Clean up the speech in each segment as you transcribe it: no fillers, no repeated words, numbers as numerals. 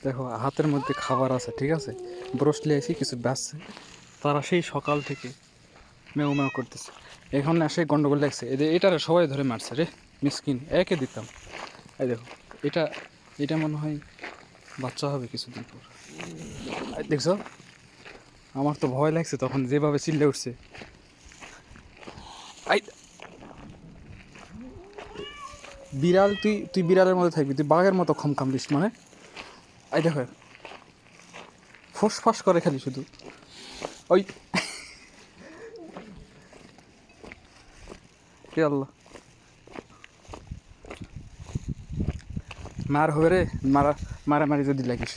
দেখো হাতের মধ্যে খাবার আছে, ঠিক আছে, ব্রোশ লিয়ে আসি কিছু ব্যস্ত, তারা সেই সকাল থেকে মেউ মেউ করতেছে। এখন এসে গন্ডগোল লাগছে, এদের এটারে সবাই ধরে মারছে রে, মিসকিন একে দিতাম। এই দেখো, এটা এটা মনে হয় বাচ্চা হবে কিছুদিন পর। এই দেখছো, আমার তো ভয় লাগছে তখন যেভাবে চিল্লে উঠছে। আই, বিড়াল, তুই তুই বিড়ালের মধ্যে থাকবি, তুই বাঘের মতো খমখামলিস মানে। এই দেখো, ফোঁস ফাঁস করে খালি শুধু ওই। হে আল্লাহ, মার হবে রে, মারামারি যদি লাগিস।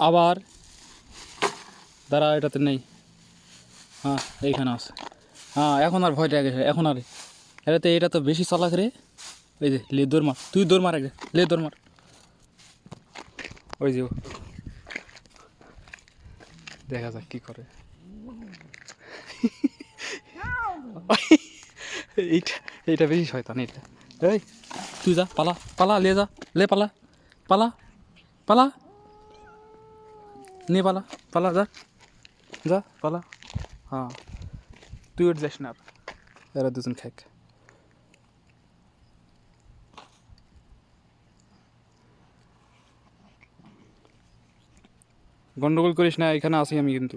আবার দাঁড়া, এটাতে নেই। হ্যাঁ, এইখানে আছে। হ্যাঁ, এখন আর ভয় লাগে, এখন আর এটাতে, এটা তো বেশি চালাক রে। ওই যে লে দৌড় মার, তুই দৌড় মার আগে, লে দৌড় মার। ওই যে ও, দেখা যাক কি করে। এইটা, এইটা বেশি শয়তান এটা। এই তুই যা, পালা পালা, লে যা, লে পালা, পালা পালা, নিয়ে পালা, পালা যা, যা পালা। হ্যাঁ, তুই ওর যাস না আর, এরা দুজন খাক। গন্ডগোল করিস না, এখানে আসি আমি কিন্তু।